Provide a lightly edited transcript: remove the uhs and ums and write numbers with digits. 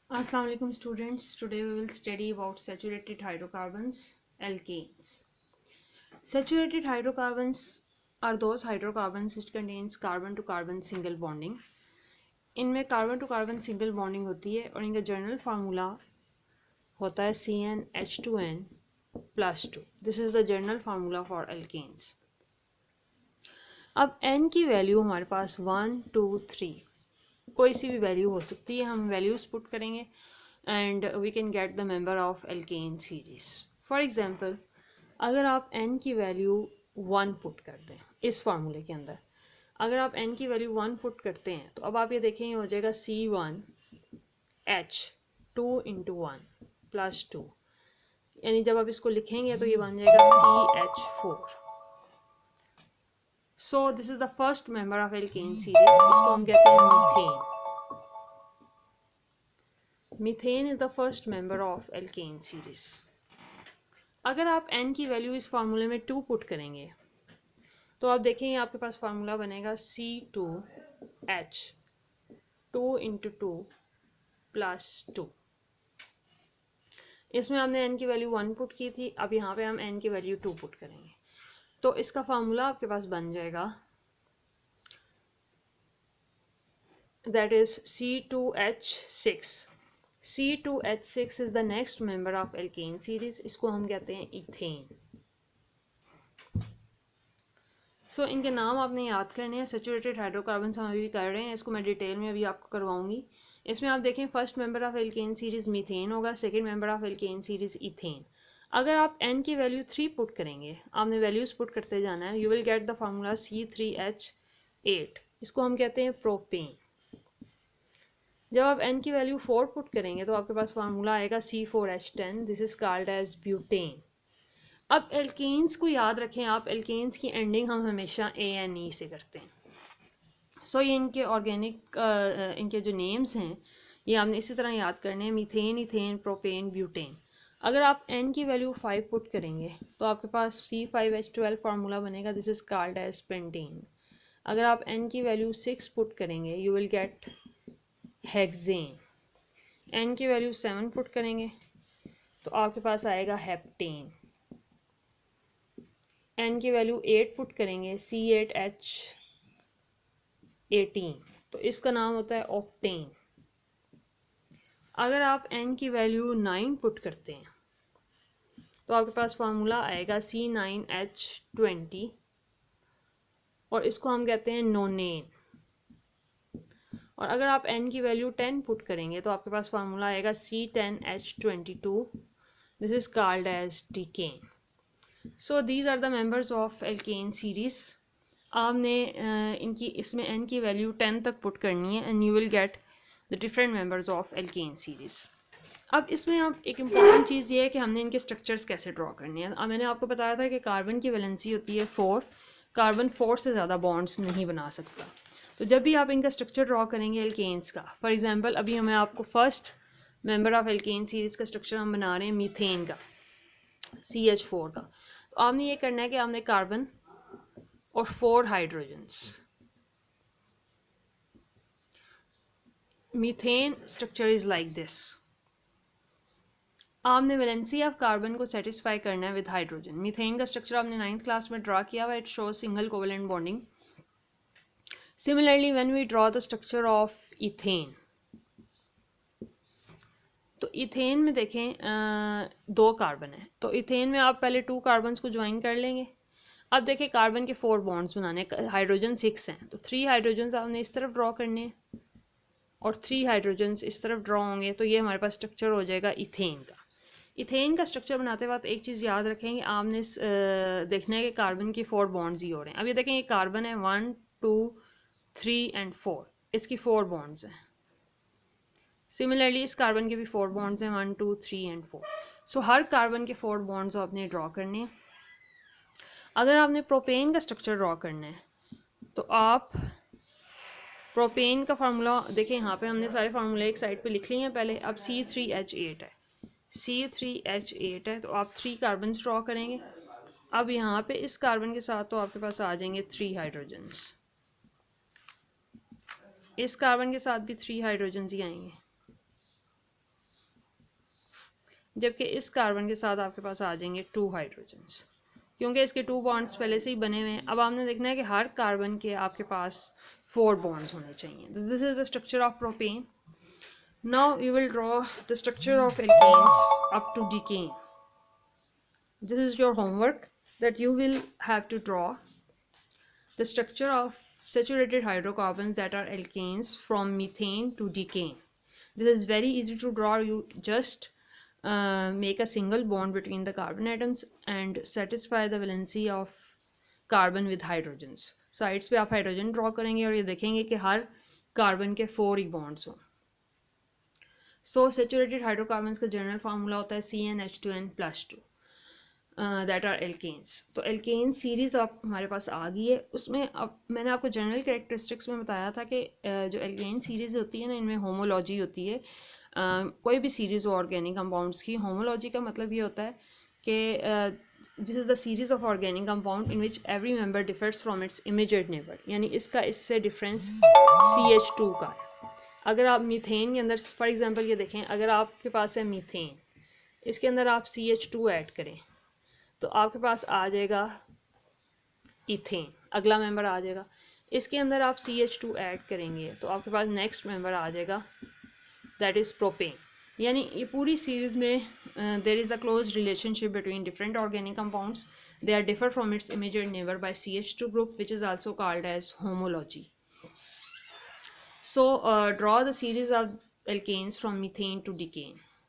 Assalamu alaikum students. Today we will study about saturated hydrocarbons, alkanes. Saturated hydrocarbons are those hydrocarbons which contains carbon to carbon single bonding. इनमें carbon to carbon single bonding होती है और इनका general formula होता है CnH2n plus 2. This is the general formula for alkanes. अब n की value हमारे पास 1, 2, 3 कोई सी भी वैल्यू हो सकती है. हम वैल्यूज़ पुट करेंगे and we can get the member of alkane series. For example, अगर आप n की वैल्यू 1 पुट कर दें इस फार्मूले के अंदर, अगर आप n की वैल्यू 1 पुट करते हैं तो अब आप ये देखें हो जाएगा C1H 2 into 1 plus 2, यानी जब आप इसको लिखेंगे तो ये बन जाएगा CH4. So this is the first member of alkane series. इसको हम कहते हैं methane. Methane is the first member of alkane series. अगर आप n की वैल्यू इस फार्मूले में 2 पुट करेंगे तो आप देखेंगे आपके पास फार्मूला बनेगा C2H 2 into 2 plus 2. इसमें हमने n की वैल्यू 1 पुट की थी, अब यहाँ पे हम n की वैल्यू 2 पुट करेंगे तो इसका फार्मूला आपके पास बन जाएगा, that is C2H6. C2H6 is the next member of alkane series. इसको हम कहते हैं इथेन. सो इनके नाम आपने याद करने हैं. सैचुरेटेड हाइड्रोकार्बन्स हम अभी भी कर रहे हैं, इसको मैं डिटेल में अभी आपको करवाऊंगी. इसमें आप देखें first member of alkane series methane होगा, second member of alkane series ethane. अगर आप n की वैल्यू 3 पुट करेंगे, आपने वैल्यूज पुट करते जाना है, you will get the formula C3H8. इसको हम कहते हैं प्रोपेन. जब आप n की वैल्यू 4 पुट करेंगे तो आपके पास फार्मूला आएगा C4H10. This is called as butane. अब एल्केन्स को याद रखें आप, एल्केन्स की एंडिंग हम हमेशा ANE से करते हैं. सो ये इनके ऑर्गेनिक इनके जो नेम्स हैं ये आपने इसी तरह याद करने हैं, मीथेन, इथेन, प्रोपेन, ब्यूटेन. अगर आप n की वैल्यू 5 पुट करेंगे तो आपके पास C5H12 फार्मूला बनेगा. This is called as pentane. अगर आप n की वैल्यू 6 पुट करेंगे you will get hexane. n की वैल्यू 7 पुट करेंगे तो आपके पास आएगा हेप्टेन. n की वैल्यू 8 पुट करेंगे C8H18 तो इसका नाम होता है ऑक्टेन. अगर आप n की वैल्यू 9 पुट करते हैं तो आपके पास फार्मूला आएगा C9H20 और इसको हम कहते हैं नोनेन. और अगर आप n की वैल्यू 10 पुट करेंगे तो आपके पास फार्मूला आएगा C10H22. This is called as decane. So these are the members of alkane series. आपने इनकी इसमें n की वैल्यू 10 तक पुट करनी है and you will get the different members of alkane series. अब इसमें आप एक इम्पॉर्टेंट चीज़ ये है कि हमने इनके स्ट्रक्चर्स कैसे ड्रॉ करने हैं. मैंने आपको बताया था कि कार्बन की वैलेंसी होती है 4. कार्बन 4 से ज़्यादा बॉन्ड्स नहीं बना सकता. तो जब भी आप इनका स्ट्रक्चर ड्रॉ करेंगे एल्केन्स का, फॉर एग्जांपल अभी हमें आपको first member of alkene series का स्ट्रक्चर हम बना रहे हैं मीथेन का, CH4 का. तो आपने ये करना है कि आपने कार्बन और 4 hydrogens. Methane structure is like this. आपने वैलेंसी ऑफ कार्बन को सेटिस्फाई करना है विद हाइड्रोजन. मीथेन का स्ट्रक्चर आपने 9th क्लास में ड्रॉ किया हुआ. It shows single covalent bonding. Similarly when we draw the structure of ethane, तो इथेन में देखें 2 कार्बन है, तो इथेन में आप पहले 2 कार्बन्स को ज्वाइन कर लेंगे. अब देखें कार्बन के 4 बॉन्ड्स बनाने, हाइड्रोजन 6 हैं तो 3 हाइड्रोजन्स आपने इस तरफ ड्रॉ करने हैं और 3 हाइड्रोजन्स इस तरफ ड्रॉ होंगे. तो ये हमारे पास स्ट्रक्चर हो जाएगा इथेन का. इथेन का स्ट्रक्चर बनाते वक्त एक चीज़ याद रखेंगे, आपने देखना है कि कार्बन के 4 बॉन्ड्स ही हो रहे हैं. अब ये देखें ये कार्बन है 1, 2, 3 एंड 4. इसकी 4 बॉन्ड्स हैं. सिमिलरली इस कार्बन के भी 4 बॉन्ड्स हैं 1, 2, 3 एंड 4. सो हर कार्बन के 4 बॉन्ड्स आपने ड्रॉ करने हैं. अगर आपने प्रोपेन का स्ट्रक्चर ड्रॉ करना है तो आप प्रोपेन का फार्मूला देखें, यहाँ पे हमने सारे फार्मूले एक साइड पे लिख लिए हैं पहले. अब C3H8 है, C3H8 है तो आप 3 कार्बन ड्रॉ करेंगे. अब यहाँ पे इस कार्बन के साथ तो आपके पास आ जाएंगे 3 हाइड्रोजन्स. इस कार्बन के साथ भी 3 हाइड्रोजन्स ही आएंगे. जबकि इस कार्बन के साथ आपके पास आ जाएंगे 2 हाइड्रोजन्स, क्योंकि इसके 2 बॉन्ड्स पहले से ही बने हुए हैं। अब आपने देखना है कि हर कार्बन के आपके पास 4 बॉन्ड्स होने चाहिए। This is the structure of propane. Now you will draw the structure of alkanes up to decane. This is your homework, that you will have to draw the structure of saturated hydrocarbons that are alkanes from methane to decane. This is very easy to draw. You just make a single bond between the carbon atoms and satisfy the valency of carbon with hydrogens. Sides पे आप hydrogen draw करेंगे और ये देखेंगे कि हर carbon के 4 ही bonds हों। सो saturated hydrocarbons का जनरल फार्मूला होता है CnH2n+2 दैट आर एल्केन्स। तो एल्केन सीरीज़ आप हमारे पास आ गई है। उसमें अब मैंने आपको जनरल कैरेक्टरिस्टिक्स में बताया था कि जो एल्केन सीरीज़ होती है ना, इनमें होमोलॉजी होती है। कोई भी सीरीज़ हो ऑर्गेनिक कंपाउंड्स की, होमोलॉजी का मतलब ये होता है कि this is the series of organic compound in which every member differs from its immediate neighbour, यानी इसका इससे डिफरेंस CH2 का है। अगर आप मीथेन के अंदर फॉर एग्जांपल ये देखें, अगर आपके पास है मीथेन, इसके अंदर आप CH2 ऐड करें तो आपके पास आ जाएगा इथेन, अगला मेंबर आ जाएगा। इसके अंदर आप CH2 ऐड करेंगे तो आपके पास नेक्स्ट मेंबर आ जाएगा, दैट इज़ प्रोपेन। यानी ये पूरी सीरीज़ में there is a close relationship between different organic compounds, they are differ from its immediate neighbour by CH2 group which is also called as homology. So draw the series of alkanes from methane to decane.